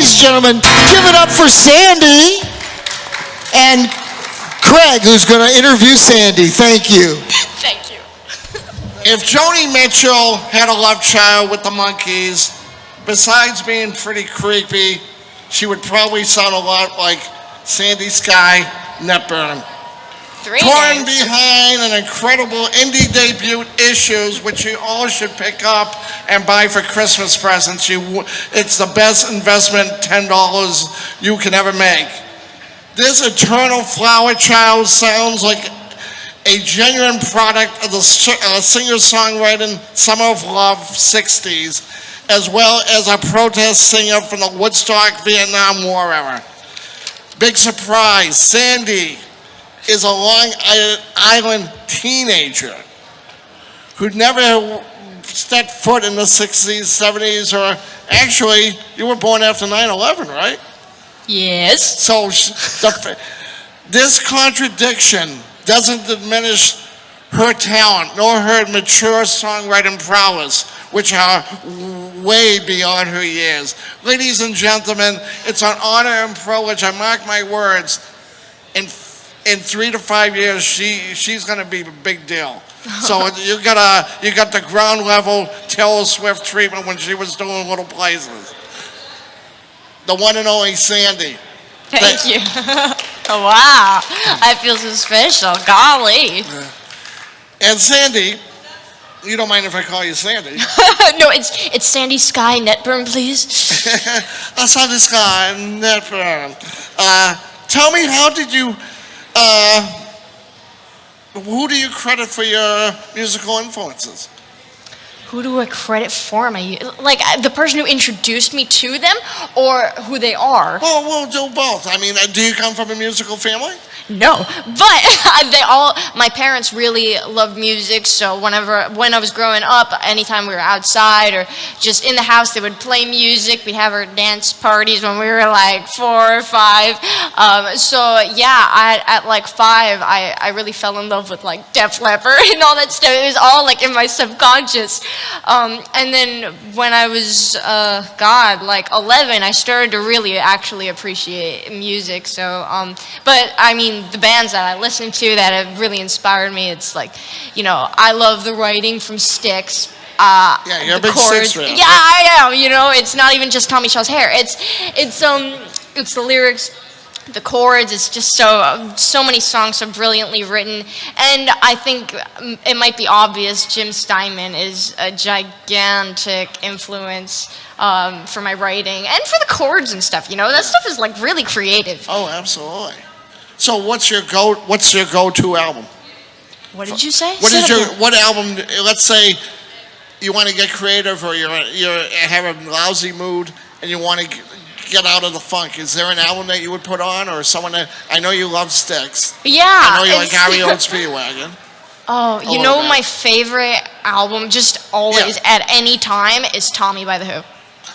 ladies and gentlemen, give it up for Sandy and Craig, who's going to interview Sandy. Thank you. Thank you. If Joni Mitchell had a love child with the Monkees, besides being pretty creepy, she would probably sound a lot like Sandy Sky Netburn. Torn behind an incredible indie debut Issues, which you all should pick up and buy for Christmas presents. It's the best investment, $10 you can ever make. This eternal flower child sounds like a genuine product of the singer-songwriter Summer of Love 60s, as well as a protest singer from the Woodstock Vietnam War era. Big surprise, Sandy is a Long Island teenager who never stepped foot in the 60s, 70s, or actually, you were born after 9/11, right? Yes. So this contradiction doesn't diminish her talent nor her mature songwriting prowess, which are way beyond her years. Ladies and gentlemen, it's an honor and privilege. I mark my words. In 3 to 5 years, she's going to be a big deal. So you got the ground level Taylor Swift treatment when she was doing Little Places. The one and only Sandy. Thank you. Wow, I feel so special. Golly. And Sandy, you don't mind if I call you Sandy? No, it's Sandy Sky Netburn, please. Sandy Sky Netburn. Tell me, how did you? Who do you credit for your musical influences? Who do I credit for like the person who introduced me to them, or who they are? Well, we'll do both. I mean, do you come from a musical family? No, but my parents really loved music, so when I was growing up, anytime we were outside or just in the house, they would play music. We'd have our dance parties when we were like 4 or 5. So yeah, at like 5, I really fell in love with like Def Leppard and all that stuff. It was all like in my subconscious. And then when I was, like 11, I started to really actually appreciate music. So, but I mean, the bands that I listen to that have really inspired me, it's like, I love the writing from Styx. Yeah, you're a big Styx fan. Yeah, I am. It's not even just Tommy Shaw's hair. It's the lyrics, the chords. It's just so many songs are brilliantly written, and I think it might be obvious. Jim Steinman is a gigantic influence for my writing and for the chords and stuff. That stuff is like really creative. Oh, absolutely. So what's your go-to album? What did you say? What album? Let's say you want to get creative, or you have a lousy mood and you want to get out of the funk. Is there an album that you would put on, or someone that I know you love Styx? Yeah. I know you like Harry Old Speedwagon. Oh, my favorite album, just always at any time, is Tommy by the Who.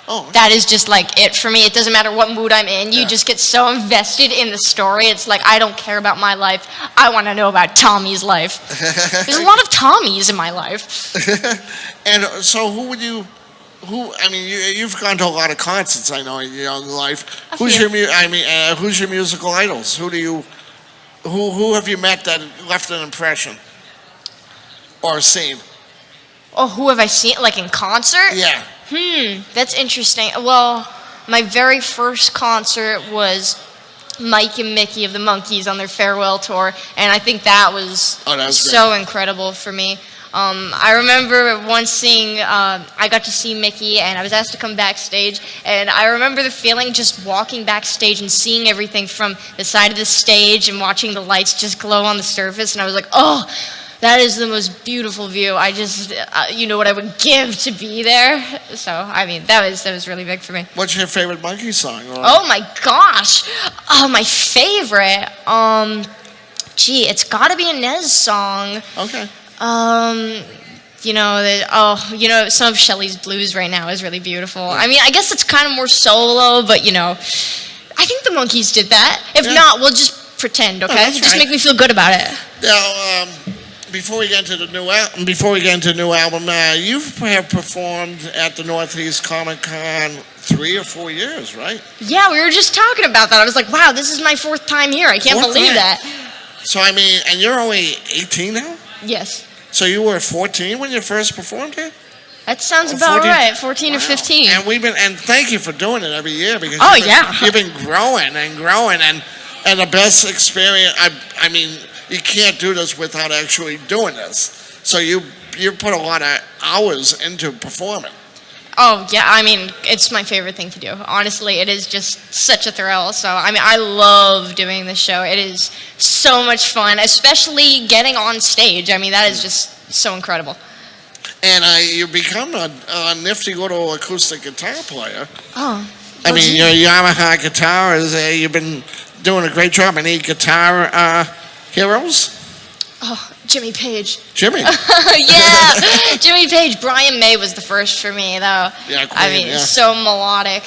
Oh, okay. That is just like it for me. It doesn't matter what mood I'm in. You just get so invested in the story. It's like, I don't care about my life. I want to know about Tommy's life. There's a lot of Tommies in my life. And so I mean, you've gone to a lot of concerts, I know, in your young life. Who's your musical idols? Who have you met that left an impression or seen? Oh, who have I seen, like in concert? Yeah. That's interesting. Well, my very first concert was Mike and Mickey of the Monkees on their farewell tour, and I think that was so incredible for me. I remember once I got to see Mickey, and I was asked to come backstage, and I remember the feeling just walking backstage and seeing everything from the side of the stage and watching the lights just glow on the surface, and I was like, oh, that is the most beautiful view. I just, what I would give to be there. So, I mean, that was really big for me. What's your favorite Monkey song? Oh my gosh. Oh, my favorite. It's got to be a Nez song. Okay. Some of Shelley's Blues right now is really beautiful. Yeah. I mean, I guess it's kind of more solo, but I think the Monkees did that. If not, we'll just pretend, okay? Just make me feel good about it. Now, before we get into the new album, you have performed at the Northeast Comic Con 3 or 4 years, right? Yeah, we were just talking about that. I was like, wow, this is my 4th time here. I can't Fourth believe time. that. So I mean, and you're only 18 now? Yes. So you were 14 when you first performed here? That sounds Oh, about 14? right. 14 or 15. And thank you for doing it every year because Oh, you've been growing and growing and the best experience. I mean, you can't do this without actually doing this. So you put a lot of hours into performing. Oh, yeah, I mean, it's my favorite thing to do. Honestly, it is just such a thrill. So, I mean, I love doing this show. It is so much fun, especially getting on stage. I mean, that is just so incredible. And you become a nifty little acoustic guitar player. Oh. I mean, your Yamaha guitar you've been doing a great job. Any guitar heroes? Oh, Jimmy Page. Jimmy. Yeah, Jimmy Page. Brian May was the first for me, though. Yeah, I mean, yeah. so melodic.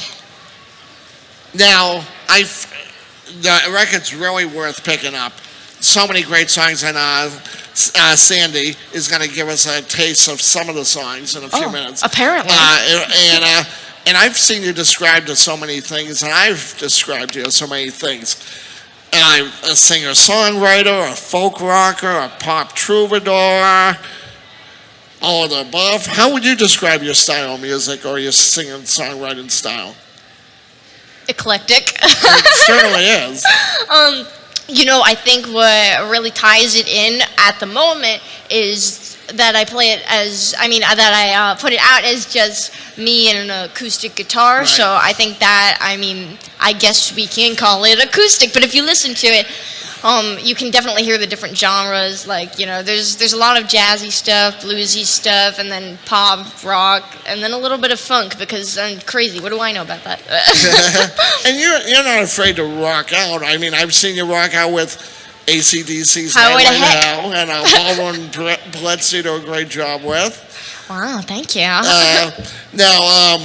Now, the record's really worth picking up. So many great songs, and Sandy is going to give us a taste of some of the songs in a few minutes. Apparently. And I've seen you described to so many things, and I've described you to so many things. And I'm a singer-songwriter, a folk rocker, a pop troubadour, all of the above. How would you describe your style of music or your singing-songwriting style? Eclectic. It certainly is. You know, I think what really ties it in at the moment is that I play it as, that I put it out as just me and an acoustic guitar. Right. So I think that, I guess we can call it acoustic. But if you listen to it, you can definitely hear the different genres. Like, you know, there's a lot of jazzy stuff, bluesy stuff, and then pop, rock, and then a little bit of funk because I'm crazy. What do I know about that? And you're not afraid to rock out. I mean, I've seen you rock out with AC/DC's Highway to Highway Heck. Hell, and Baldwin Bledsoe do a great job with. Wow, thank you. Now,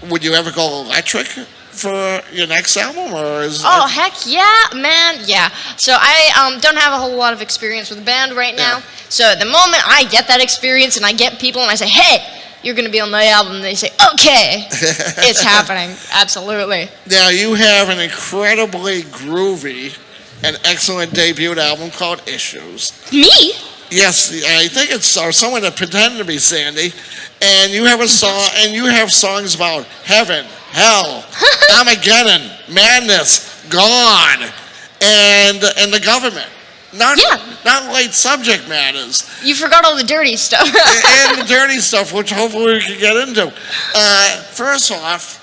would you ever go electric for your next album, or is Oh, heck yeah, man, yeah. So I don't have a whole lot of experience with a band right now. Yeah. So the moment I get that experience and I get people and I say, hey, you're going to be on my album, and they say, okay, it's happening, absolutely. Now, you have an incredibly groovy and excellent debut album called Issues. Me? Yes, I think it's someone that pretended to be Sandy, and you have a song, and you have songs about heaven, hell, Armageddon, madness, God, and the government. Not light subject matters. You forgot all the dirty stuff. And the dirty stuff, which hopefully we can get into. First off,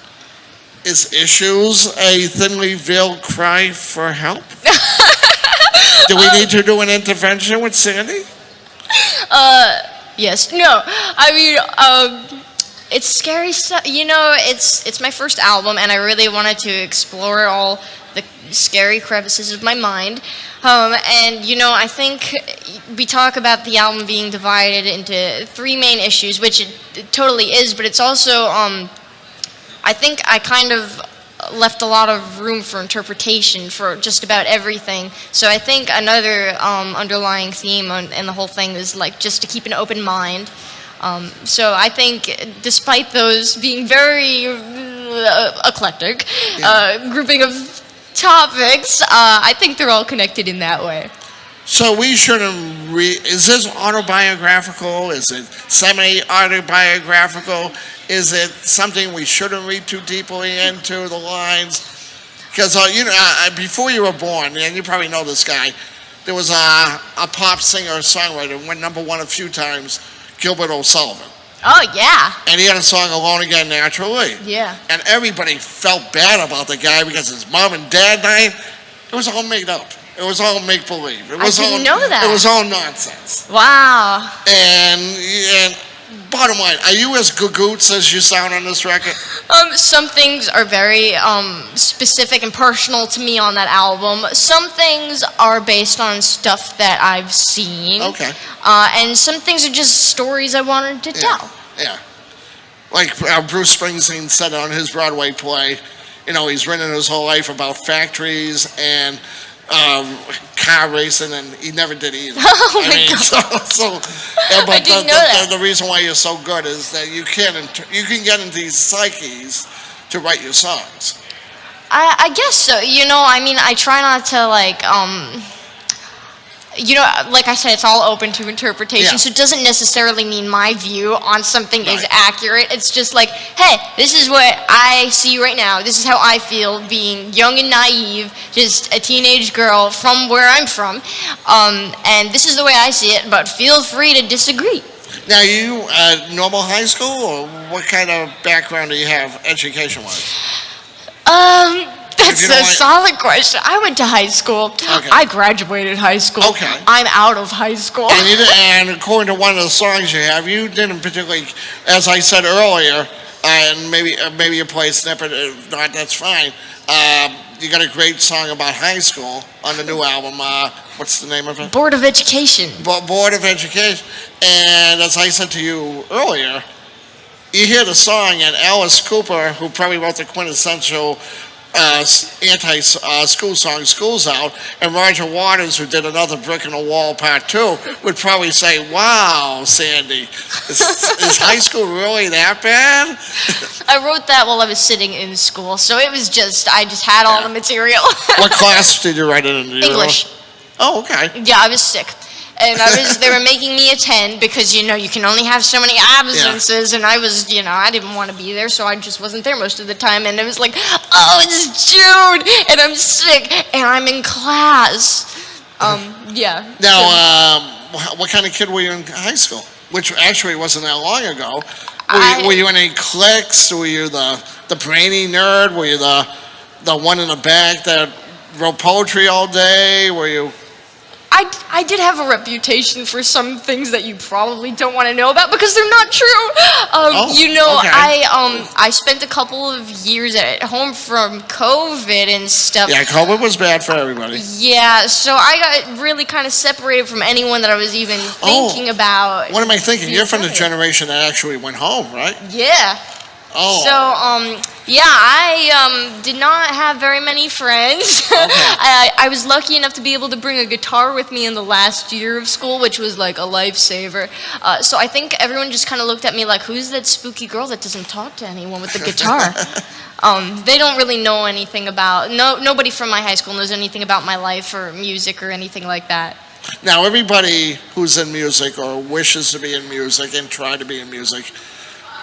is Issues a thinly veiled cry for help? Do we need to do an intervention with Sandy? Yes. No. It's scary stuff. You know, it's my first album, and I really wanted to explore all the scary crevices of my mind. And, you know, I think we talk about the album being divided into 3 main issues, which it totally is, but it's also, I think I kind of left a lot of room for interpretation for just about everything. So I think another underlying theme in the whole thing is, like, just to keep an open mind. So I think despite those being very eclectic, grouping of topics, I think they're all connected in that way. So we shouldn't is this autobiographical? Is it semi-autobiographical? Is it something we shouldn't read too deeply into the lines? Because, before you were born, and you probably know this guy, there was a pop singer-songwriter, went #1 a few times, Gilbert O'Sullivan. Oh, yeah. And he had a song, Alone Again, Naturally. Yeah. And everybody felt bad about the guy because his mom and dad died. It was all made up. It was all make-believe. I didn't know that. It was all nonsense. Wow. And bottom line, are you as gagoots as you sound on this record? Some things are very specific and personal to me on that album. Some things are based on stuff that I've seen. Okay. And some things are just stories I wanted to tell. Yeah. Like Bruce Springsteen said on his Broadway play, he's written his whole life about factories and car racing, and he never did either. Oh my God. But didn't know that. the reason why you're so good is that you can get into these psyches to write your songs. I guess so. You know, I mean, I try not to like, you know, like I said, it's all open to interpretation. Yeah. So it doesn't necessarily mean my view on something is Right. accurate. It's just like, hey, this is what I see right now. This is how I feel being young and naive, just a teenage girl from where I'm from. And this is the way I see it, but feel free to disagree. Now, you normal high school, or what kind of background do you have education-wise? That's you don't a want- solid question. I went to high school. Okay. I graduated high school. Okay. I'm out of high school. And according to one of the songs you have, you didn't particularly, as I said earlier, and maybe you play a snippet. If not, that's fine. You got a great song about high school on the new album. What's the name of it? Board of Education. Board of Education. And as I said to you earlier, you hear the song, and Alice Cooper, who probably wrote the quintessential anti-school song, School's Out, and Roger Waters, who did another Brick in the Wall Part 2, would probably say, wow, Sandy, is high school really that bad? I wrote that while I was sitting in school, so it was just, I just had all the material. What class did you write it in? Do you know? English. Oh, okay. Yeah, I was sick. And they were making me attend because, you know, you can only have so many absences. And I was, you know, I didn't want to be there, so I just wasn't there most of the time. And it was like, oh, it's June, and I'm sick, and I'm in class. Yeah. Now, what kind of kid were you in high school? Which actually wasn't that long ago. Were you in any cliques? Were you the brainy nerd? Were you the one in the back that wrote poetry all day? Were you... I did have a reputation for some things that you probably don't want to know about because they're not true. You know, okay. I spent a couple of years at home from COVID and stuff. Yeah, COVID was bad for everybody. Yeah, so I got really kind of separated from anyone that I was even thinking about. What am I thinking? You're from the Okay. generation that actually went home, right? Yeah. Oh. So, yeah, I did not have very many friends. Okay. I was lucky enough to be able to bring a guitar with me in the last year of school, which was like a lifesaver. So I think everyone just kind of looked at me like, who's that spooky girl that doesn't talk to anyone with the guitar? They don't really know anything about, nobody from my high school knows anything about my life or music or anything like that. Now, everybody who's in music or wishes to be in music and try to be in music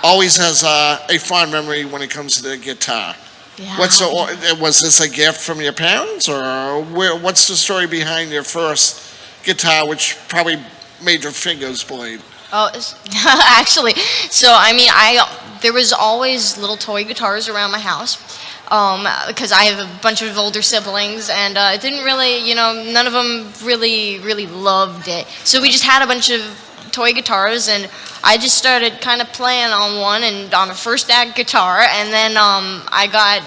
always has a fond memory when it comes to the guitar. Yeah. Was this a gift from your parents, or what's the story behind your first guitar, which probably made your fingers bleed? Oh, actually, so I mean, there was always little toy guitars around my house because I have a bunch of older siblings, and it didn't really, you know, none of them really loved it. So we just had a bunch of toy guitars, and I just started kind of playing on one and on a first act guitar, and then I got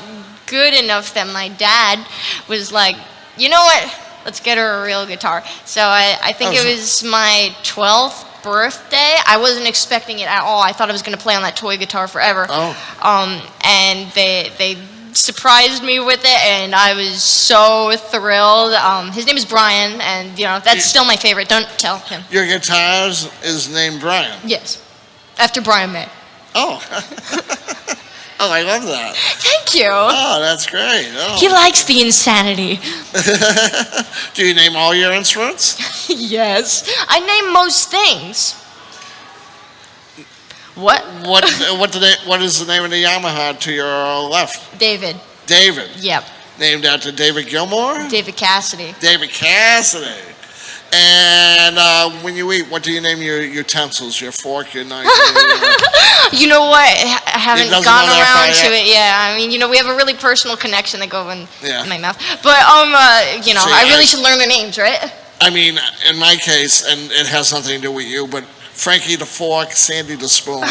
good enough that my dad was like, you know what, let's get her a real guitar. So I think it was my 12th birthday. I wasn't expecting it at all. I thought I was going to play on that toy guitar forever. And they surprised me with it, and I was so thrilled. His name is Brian, and you know that's still my favorite. Don't tell him. Your guitar is named Brian. Yes, after Brian May. Oh. Oh, I love that. Thank you. Oh, that's great. Oh. He likes the insanity. Do you name all your instruments? Yes, I name most things. What? What is the name of the Yamaha to your left? David. David. Yep. Named after David Gilmour? David Cassidy. David Cassidy. And when you eat, what do you name your utensils? Your fork, your knife? You know what? I haven't doesn't gone know that around far to yet? it. Yeah, I mean, you know, we have a really personal connection that go in Yeah. my mouth. But you know, See, I really should learn their names, right? I mean, in my case, and it has nothing to do with you, but Frankie the fork, Sandy the spoon.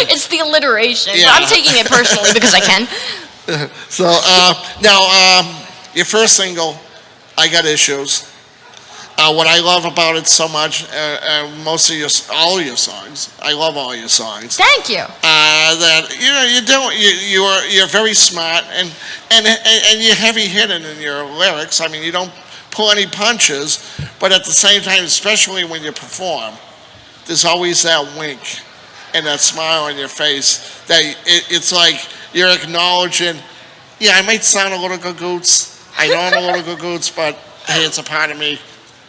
It's the alliteration. Yeah. I'm taking it personally because I can. So now, your first single, I Got Issues. What I love about it so much, most of all your songs, I love all your songs. Thank you. That you're very smart and you're heavy hitting in your lyrics. I mean, you don't pull any punches, but at the same time, especially when you perform, there's always that wink and that smile on your face. That it's like you're acknowledging. Yeah, I might sound a little gagoots. I know I'm a little gagoots, but hey, it's a part of me.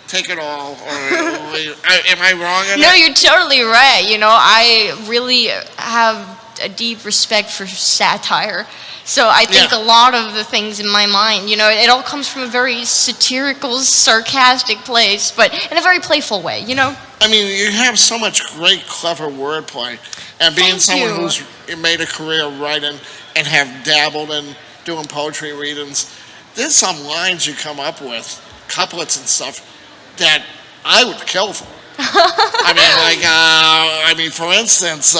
Take it all. Am I wrong on No, that? you're totally right. You know, I really have a deep respect for satire. So I think Yeah. a lot of the things in my mind, you know, it all comes from a very satirical, sarcastic place, but in a very playful way, you know? I mean, you have so much great, clever wordplay, and being Thank someone you. who's made a career writing and have dabbled in doing poetry readings, there's some lines you come up with, couplets and stuff, that I would kill for. I mean, for instance,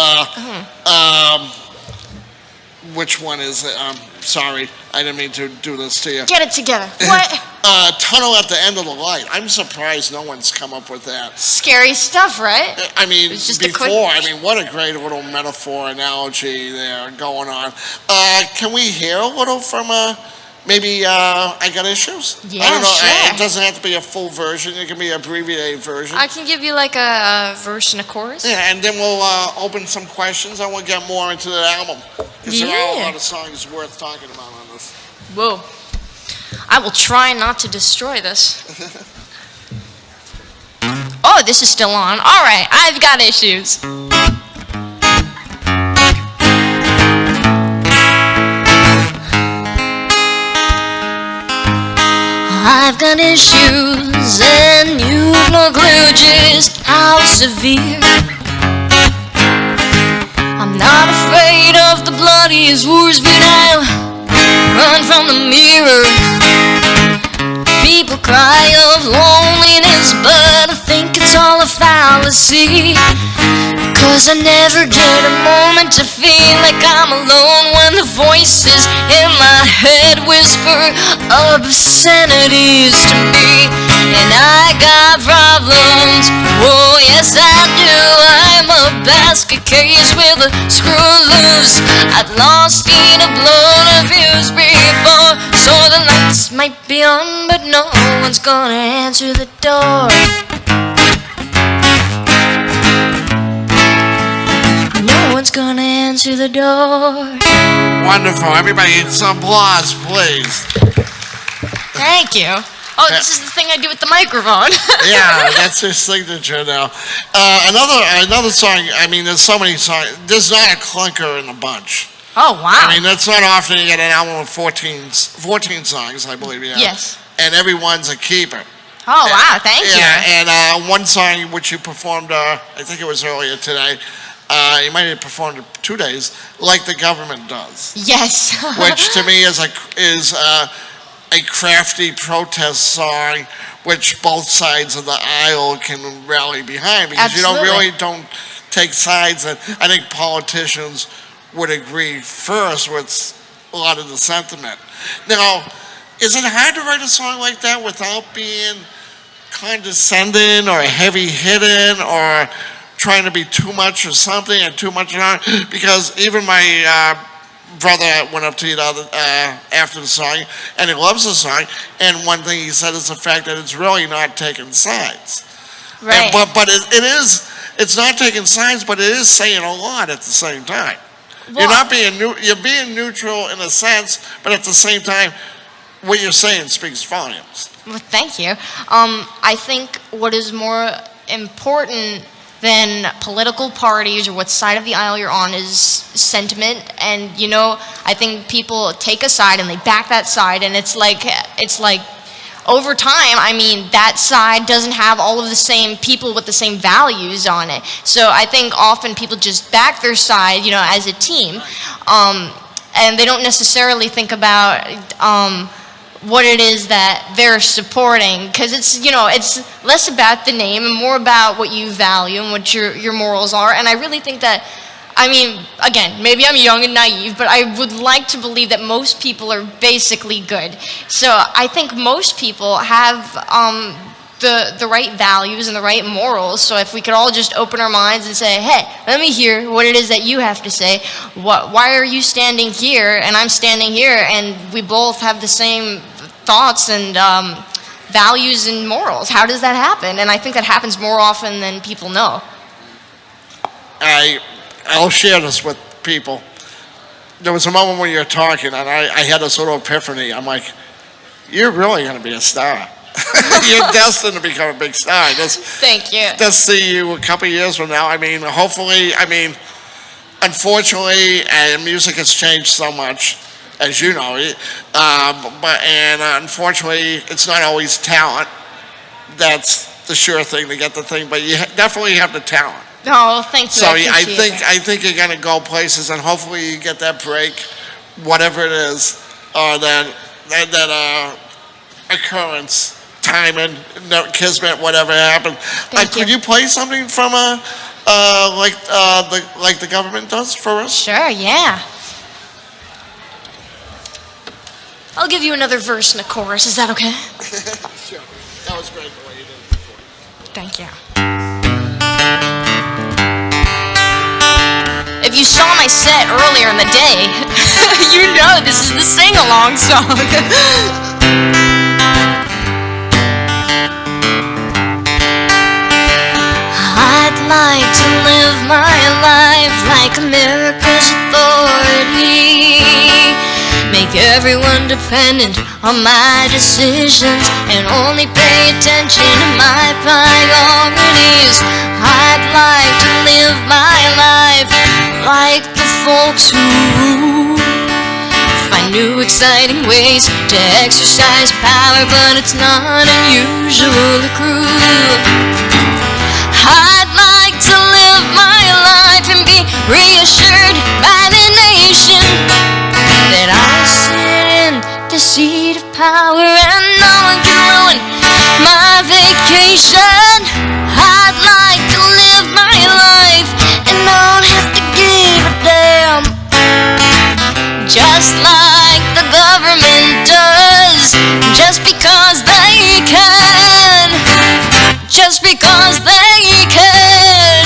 which one is it? Sorry, I didn't mean to do this to you. Get it together. What? Tunnel at the end of the light. I'm surprised no one's come up with that. Scary stuff, right? I mean, It's just a before, quick- I mean, what a great little metaphor analogy there going on. Can we hear a little from maybe I Got Issues? Yeah, I don't know. sure. It doesn't have to be a full version. It can be an abbreviated version. I can give you like a verse and a chorus. Yeah, and then we'll open some questions and we'll get more into the album. Because there are a Yeah. lot of songs worth talking about on this. Whoa. I will try not to destroy this. Oh, this is still on. All right, I've got issues. I've got issues and you've no clue just how severe. I'm not afraid of the bloodiest wars, but I'll run from the mirror. People cry of loneliness, but I think it's all a fallacy. 'Cause I never get a moment to feel like I'm alone when the voices in my head whisper obscenities to me. And I got problems, oh yes I do. I'm a basket case with a screw loose. I've lost in a blown abuse before. So the lights might be on, but no one's gonna answer the door. No one's gonna answer the door. Wonderful. Everybody, some applause, please. Thank you. Oh, this is the thing I do with the microphone. Yeah, that's your signature now. Another song, I mean, there's so many songs. There's not a clunker in the bunch. Oh, wow. I mean, that's not often you get an album with 14 songs, I believe, yeah. Yes. And everyone's a keeper. Oh, wow, thank you. Yeah, and one song which you performed, I think it was earlier today, you might have performed it 2 days, Like the Government Does. Yes. Which to me is a crafty protest song which both sides of the aisle can rally behind, because you Absolutely. don't take sides, and I think politicians would agree first with a lot of the sentiment. Now, is it hard to write a song like that without being condescending or heavy hitting or trying to be too much or something and too much on? Because even my brother went up to you after the song, and he loves the song, and one thing he said is the fact that it's really not taking sides. Right. But it's not taking sides, but it is saying a lot at the same time. Well, You're being neutral in a sense, but at the same time, what you're saying speaks volumes. Well, thank you. I think what is more important than political parties or what side of the aisle you're on is sentiment. And, you know, I think people take a side and they back that side, and it's like over time, I mean, that side doesn't have all of the same people with the same values on it. So I think often people just back their side, you know, as a team. And they don't necessarily think about what it is that they're supporting, because it's, you know, it's less about the name and more about what you value and what your morals are. And I really think that, I mean, again, maybe I'm young and naive, but I would like to believe that most people are basically good. So I think most people have the right values and the right morals. So if we could all just open our minds and say, hey, let me hear what it is that you have to say. Why are you standing here and I'm standing here, and we both have the same thoughts and values and morals? How does that happen? And I think that happens more often than people know. I'll share this with people. There was a moment when you were talking, and I had this little epiphany. I'm like, you're really going to be a star. You're destined to become a big star. Thank you. Just see you a couple of years from now. I mean, hopefully, unfortunately, music has changed so much, as you know. Unfortunately, it's not always talent. That's the sure thing to get the thing, but you definitely have the talent. Oh, thank you. So I think you're going to go places, and hopefully you get that break, whatever it is, or that occurrence, timing, kismet, whatever happened. Could you play something from like the government does for us? Sure, yeah. I'll give you another verse and a chorus. Is that okay? Sure. That was great the way you did it before. Thank you. If you saw my set earlier in the day, you know this is the sing-along song. I'd like to live my life like America's authority. Make everyone dependent on my decisions and only pay attention to my priorities. I'd like to live my life like the folks who find new exciting ways to exercise power, but it's not unusual to accrue. I'd like to live my life and be reassured by the nation that I sit in the seat of power and no one can ruin my vacation. I'd like to live my life and not have to give a damn, just like the government does, just because they can, just because they can.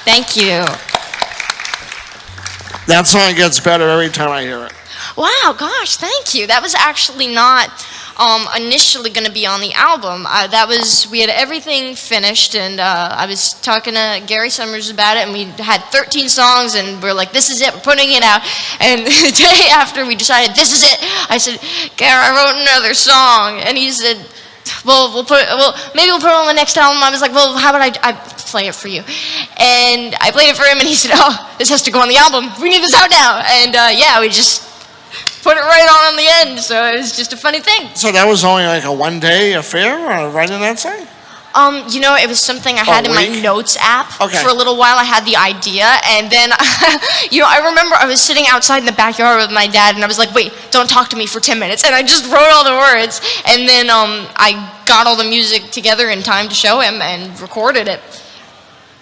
Thank you. That song gets better every time I hear it. Wow, gosh, thank you. That was actually not initially going to be on the album. We had everything finished, and I was talking to Gary Summers about it, and we had 13 songs, and we're like, this is it, we're putting it out. And the day after we decided, this is it, I said, Gary, I wrote another song. And he said, well, maybe we'll put it on the next album. I was like, well, how about I play it for you? And I played it for him, and he said, oh, this has to go on the album. We need this out now. And yeah, we just put it right on the end. So it was just a funny thing. So that was only like a one-day affair, writing that song? It was something I had in my notes app. Okay. For a little while. I had the idea, and then, I remember I was sitting outside in the backyard with my dad, and I was like, wait, don't talk to me for 10 minutes. And I just wrote all the words, and then I got all the music together in time to show him and recorded it.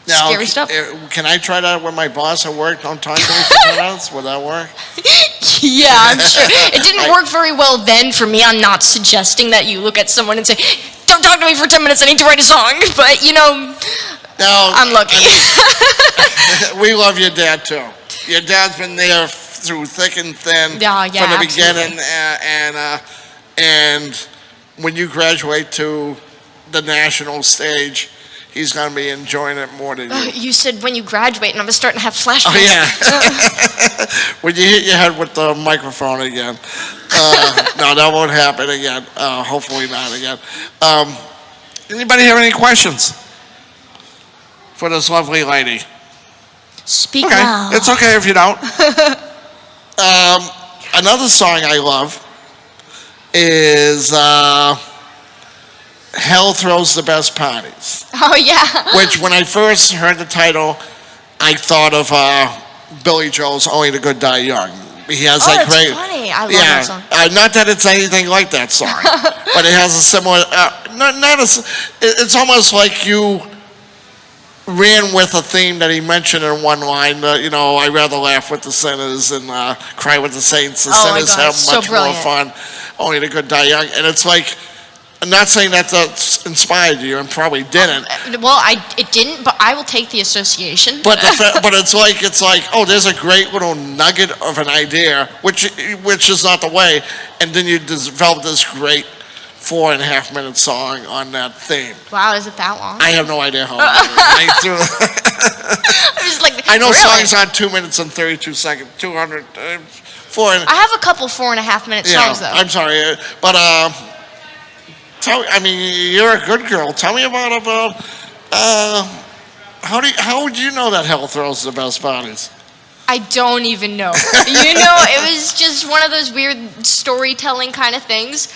Now, Scary stuff. Can I try that with my boss at work? Don't talk to me for 10 minutes? Would that work? Yeah, I'm sure. It didn't work very well then for me. I'm not suggesting that you look at someone and say, don't talk to me for 10 minutes, I need to write a song. But, No, I'm lucky. We love your dad, too. Your dad's been there through thick and thin Yeah, from the absolutely. beginning. And when you graduate to the national stage, he's going to be enjoying it more than you. You said when you graduate, and I was starting to have flashbacks. Oh, yeah. When you hit your head with the microphone again. No, that won't happen again. Hopefully not again. Anybody have any questions for this lovely lady? Speak Okay, loud. it's okay if you don't. Another song I love is Hell Throws the Best Parties. Oh, yeah. Which, when I first heard the title, I thought of Billy Joel's Only the Good Die Young. He has that that's great. funny. I love that song. Not that it's anything like that song, but it has a similar. It's almost like you ran with a theme that he mentioned in one line. I'd rather laugh with the sinners and cry with the saints. The Oh my sinners God, have so much more brilliant. fun. Only the good die young. And it's like, I'm not saying that that's inspired you, and probably didn't. Well, it didn't, but I will take the association. But but it's like, oh, there's a great little nugget of an idea, which is not the way, and then you develop this great 4.5-minute song on that theme. Wow, is it that long? I have no idea how long it is. I was like, I know really? songs on 2 minutes and 32 seconds, 200, 4. I have a couple 4.5-minute songs though. I'm sorry, but I mean, you're a good girl. Tell me about how would you know that hell throws the best bodies? I don't even know. It was just one of those weird storytelling kind of things.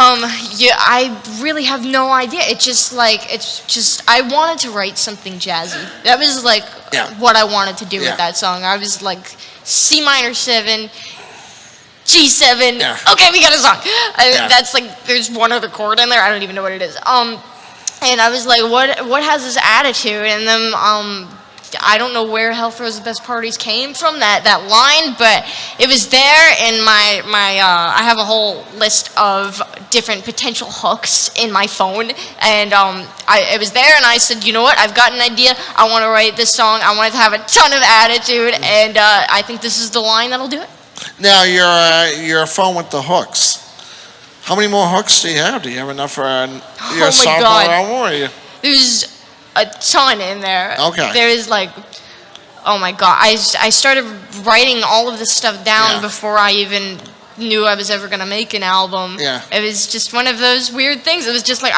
I really have no idea. It's just I wanted to write something jazzy. That was like what I wanted to do with that song. I was like C minor 7, G7. Yeah. Okay, we got a song. That's like there's one other chord in there. I don't even know what it is. And I was like, what has this attitude? And then I don't know where Hell Throws the Best Parties came from, that line, but it was there in my I have a whole list of different potential hooks in my phone, and it was there, and I said, you know what, I've got an idea, I want to write this song, I want it to have a ton of attitude, and I think this is the line that'll do it. Now, your phone with the hooks. How many more hooks do you have? Do you have enough for your sophomore album? Or you? There's a ton in there. Okay. There is like, oh my God. I started writing all of this stuff down before I even knew I was ever going to make an album. Yeah. It was just one of those weird things. It was just like,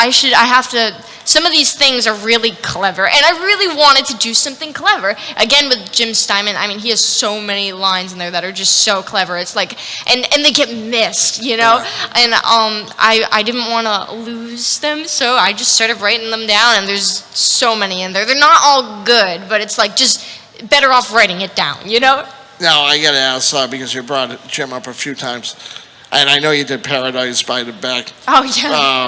some of these things are really clever. And I really wanted to do something clever. Again, with Jim Steinman, I mean, he has so many lines in there that are just so clever. It's like, and they get missed, you know? Yeah. And I didn't want to lose them, so I just started writing them down, and there's so many in there. They're not all good, but it's like just better off writing it down, you know? Now, I got to ask, because you brought Jim up a few times, and I know you did Paradise by the Back. Oh, yeah.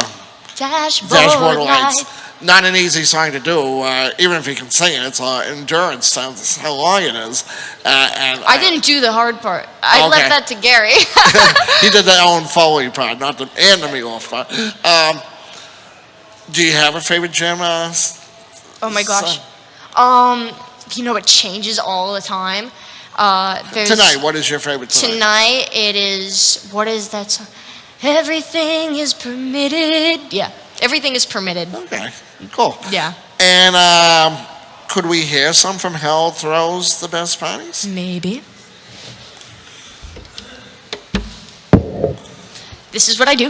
Dashboard Lights. Not an easy song to do, even if you can sing it. It's endurance, that's how long it is. And I didn't do the hard part. I left that to Gary. He did the Owen Foley part, not the Meatloaf part. Do you have a favorite Jim? Oh my gosh. It changes all the time. Tonight, what is your favorite song? Tonight, it is, what is that song? Everything is permitted. Yeah, everything is permitted. Okay, cool. Yeah. And could we hear some from Hell Throws the Best Parties? Maybe. This is what I do.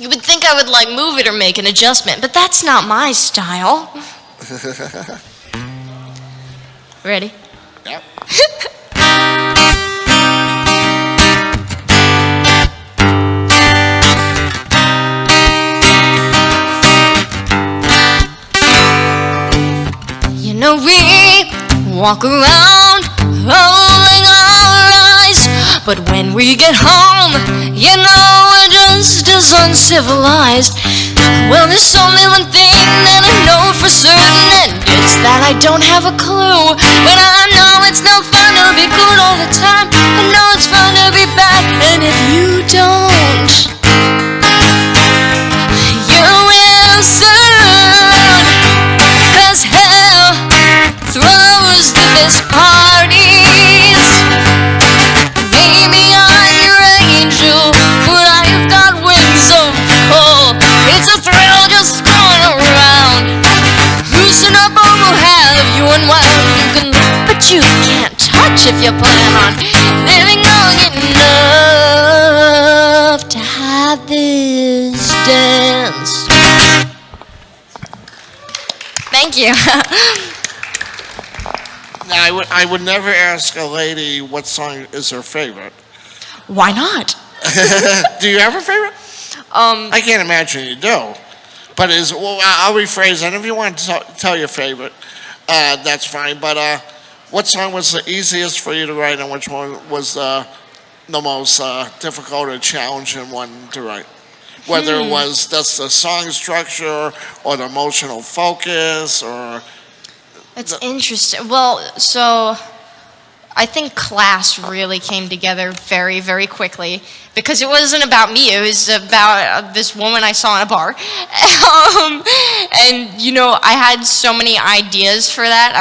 You would think I would like move it or make an adjustment, but that's not my style. Ready? Yep. We walk around rolling our eyes, but when we get home, we're just as uncivilized. Well, there's only one thing that I know for certain, and it's that I don't have a clue. But I know it's no fun to be good all the time. I know it's fun to be bad, and if you don't, you will soon. 'Cause hell throws the best parties. Maybe I'm your angel, but I've got wings of coal. It's a thrill just going around. Loosen up or we'll have you unwound. You can look, but you can't touch if you plan on living long enough to have this dance. Thank you. Now, I would never ask a lady what song is her favorite. Why not? Do you have a favorite? I can't imagine you do. But I'll rephrase that. If you want to tell your favorite, that's fine. But what song was the easiest for you to write, and which one was the most difficult or challenging one to write? Whether it was just the song structure or the emotional focus or... It's interesting. Well, so I think class really came together very, very quickly because it wasn't about me. It was about this woman I saw in a bar. And, you know, I had so many ideas for that.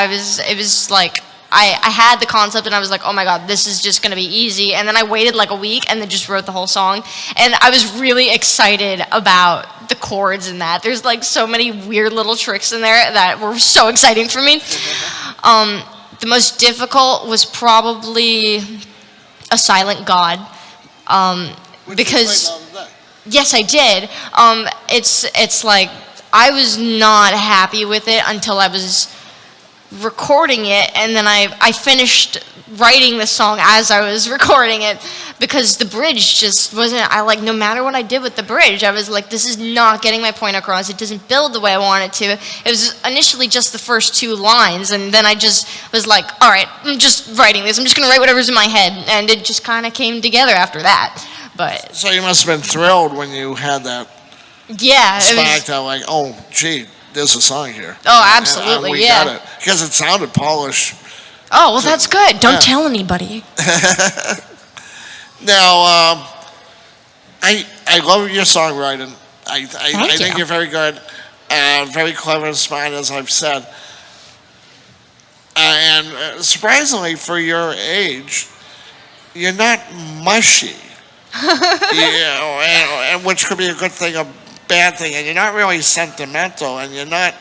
It was like, I had the concept and I was like, oh my God, this is just going to be easy. And then I waited like a week and then just wrote the whole song. And I was really excited about the chords and that. There's like so many weird little tricks in there that were so exciting for me. The most difficult was probably A Silent God, because yes, I did. It's like I was not happy with it until I was recording it, and then I finished writing the song as I was recording it, because the bridge just wasn't, no matter what I did with the bridge, I was like, this is not getting my point across. It doesn't build the way I want it to. It was initially just the first 2 lines, and then I just was like, all right, I'm just writing this. I'm just going to write whatever's in my head, and it just kind of came together after that. But So you must have been thrilled when you had that yeah, spark that like, oh, gee, there's a song here. Oh, absolutely, we yeah. got it. Because it sounded polished. Oh, well, that's good. Don't Yeah. tell anybody. Now, I love your songwriting. I think you. you're very good, very clever and smart, as I've said. And surprisingly, for your age, you're not mushy. And which could be a good thing, a bad thing. And you're not really sentimental, and you're not.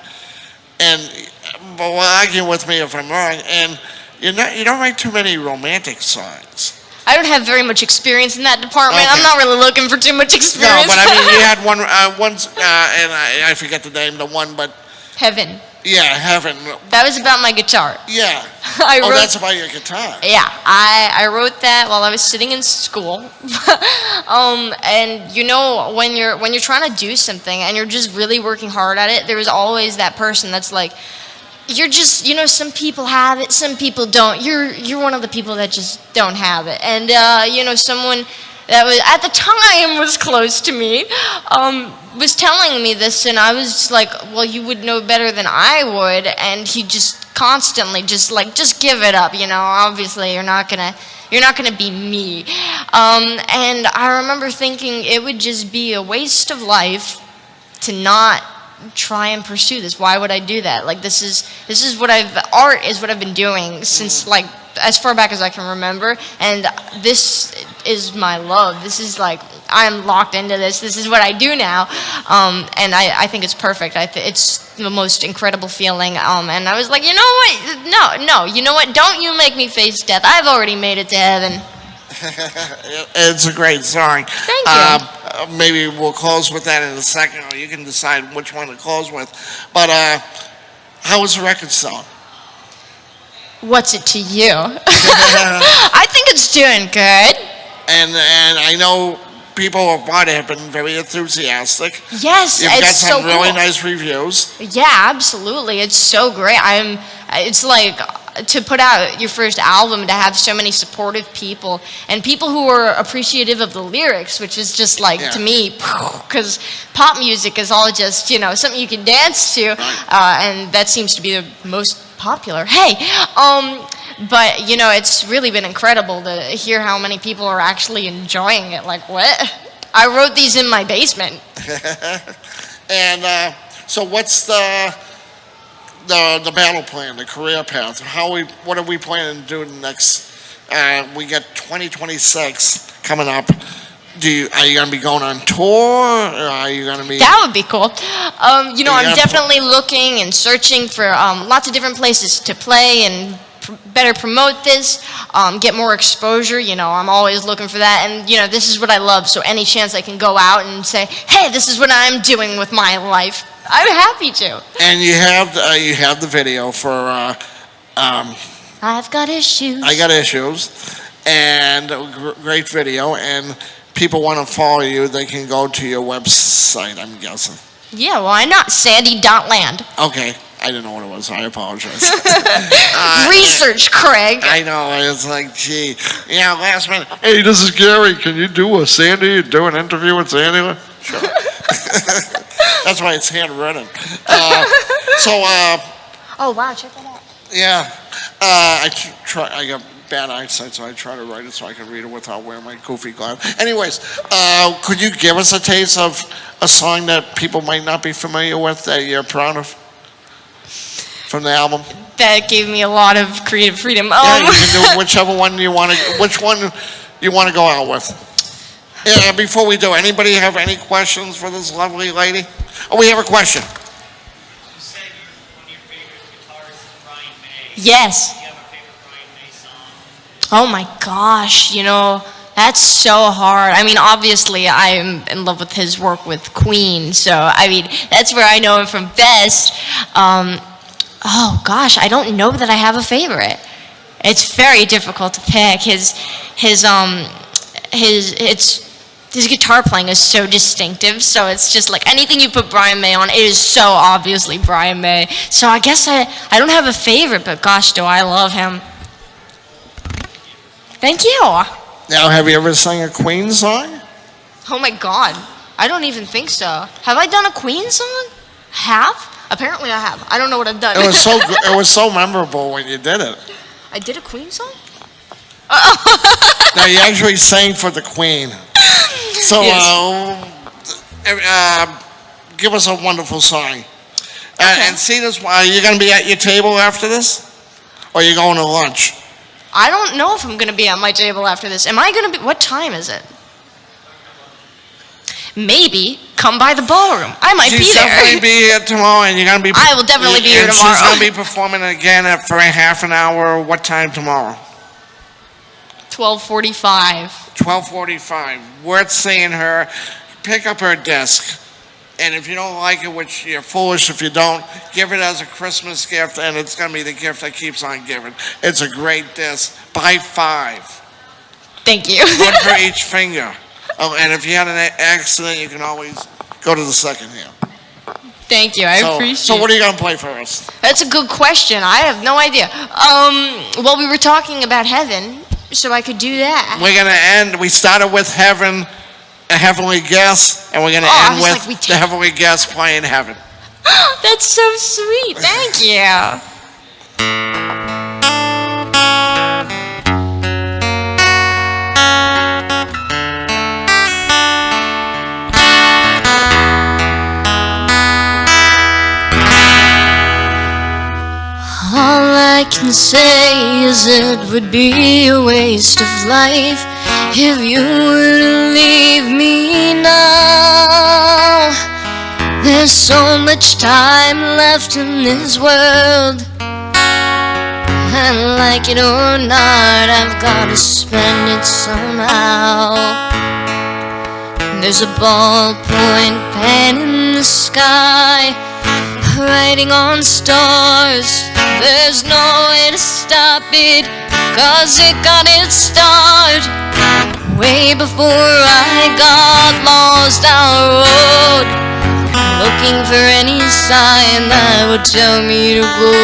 But will argue with me if I'm wrong. And you don't write too many romantic songs. I don't have very much experience in that department. Okay. I'm not really looking for too much No, experience. but I mean, you had one, and I forget the name, the one, but Heaven. yeah, Heaven. That was about my guitar. Yeah. I Oh, wrote, that's about your guitar. yeah, I wrote that while I was sitting in school. And you know, when you're trying to do something and you're just really working hard at it, there is always that person that's like, you're just, you know, some people have it, some people don't. You're one of the people that just don't have it. And you know, someone that was at the time was close to me was telling me this, and I was just like, well, you would know better than I would. And he just constantly just give it up, you know. Obviously, you're not gonna be me. And I remember thinking it would just be a waste of life to not try and pursue this. Why would I do that? Like, this is what art is what I've been doing since like as far back as I can remember, and this is my love. This is like, I'm locked into this. This is what I do now, and I think it's perfect. It's the most incredible feeling, and I was like, you know what? No, you know what? Don't you make me face death. I've already made it to heaven. It's a great song. Thank you. Maybe we'll close with that in a second, or you can decide which one to close with. But how was the record selling? What's it to you? I think it's doing good. And I know people who have bought it have been very enthusiastic. Yes, You've got it's some so really cool. nice reviews. Yeah, absolutely. It's so great. It's like to put out your first album, to have so many supportive people and people who are appreciative of the lyrics, which is just like, Yeah. to me, because pop music is all just, you know, something you can dance to, and that seems to be the most popular. Hey, but you know, it's really been incredible to hear how many people are actually enjoying it. Like, what? I wrote these in my basement. And so what's the battle plan, the career path? What are we planning to do in the next, we got 2026 coming up. Are you going to be going on tour, or are you going to be... That would be cool. You know, I'm Yeah. definitely looking and searching for lots of different places to play and better promote this, get more exposure. You know, I'm always looking for that. And, you know, this is what I love. So any chance I can go out and say, hey, this is what I'm doing with my life, I'm happy to. And you have the video for I've got issues. I Got Issues, and a great video, and people want to follow you, they can go to your website, I'm guessing. Yeah, why not? Sandy.land. Okay, I didn't know what it was, I apologize. Research, Craig. I know, it's like, gee. Yeah, last minute, hey, this is Gary, can you do an interview with Sandy? Sure. That's why it's handwritten. Oh, wow, check that out. Yeah, bad eyesight, so I try to write it so I can read it without wearing my goofy glasses. Anyways, could you give us a taste of a song that people might not be familiar with that you're proud of from the album? That gave me a lot of creative freedom. Yeah, you can do whichever one you want to. Which one you want to go out with? Yeah. Before we do, anybody have any questions for this lovely lady? Oh, we have a question. You said one of your favorite guitarists is Brian May. Yes. Do you have a favorite Brian May song? Oh my gosh, that's so hard. I mean, obviously, I'm in love with his work with Queen, so I mean, that's where I know him from best. Oh gosh, I don't know that I have a favorite. It's very difficult to pick. His guitar playing is so distinctive, so it's just like anything you put Brian May on, it is so obviously Brian May. So I guess I don't have a favorite, but gosh, do I love him. Thank you. Now, have you ever sang a Queen song? Oh my god, I don't even think so. Have I done a Queen song? Have? Apparently I have. I don't know what I've done. It was so good. It was so memorable when you did it. I did a Queen song? Now you actually sang for the Queen. So, give us a wonderful song. And see this. Are you going to be at your table after this, or are you going to lunch? I don't know if I'm going to be at my table after this. Am I going to be? What time is it? Maybe come by the ballroom. I might be She's there. definitely be here tomorrow, and you're going to be. I will definitely be here tomorrow. She's going to be performing again for a half an hour. What time tomorrow? 12:45. 12:45. Worth seeing her. Pick up her disc. And if you don't like it, which you're foolish if you don't, give it as a Christmas gift, and it's going to be the gift that keeps on giving. It's a great disc. Buy 5. Thank you. One for each finger. Oh, and if you had an accident, you can always go to the second hand. Thank you. I appreciate it. So what are you going to play for us? That's a good question. I have no idea. Well, we were talking about heaven, so I could do that. We're going to end. We started with Heaven, a Heavenly Guest, and we're going to end with the Heavenly Guest playing Heaven. That's so sweet. Thank you. All I can say is it would be a waste of life if you were to leave me now. There's so much time left in this world, and like it or not, I've gotta spend it somehow. There's a ballpoint pen in the sky, writing on stars. There's no way to stop it, 'cause it got its start way before I got lost our road, looking for any sign that would tell me to go.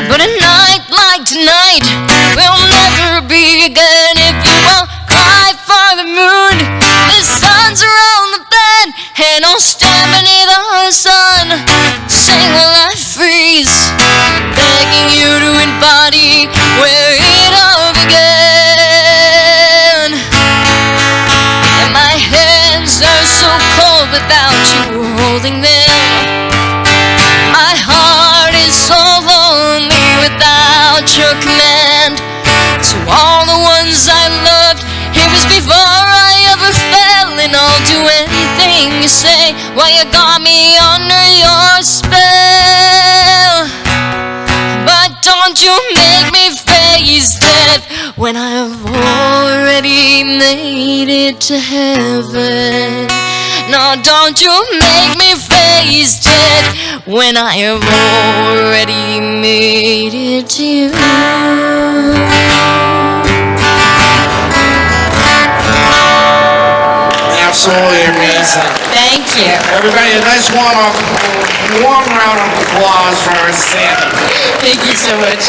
But a night like tonight will never be again. If you won't cry for the moon, the sun's around the bend, and I'll stand beneath the sun, sing while I freeze, begging you to embody where it all began. And my hands are so cold without you holding them. My heart is so lonely without your command. To all the ones I loved, it was before I ever fell, and I'll do anything you say while you got me under your spell. But don't you make me face death when I've already made it to heaven. No, don't you make me face death when I have already made it to you. Absolutely amazing. Thank you. Everybody, a nice warm round of applause for our Sandy. Thank you so much.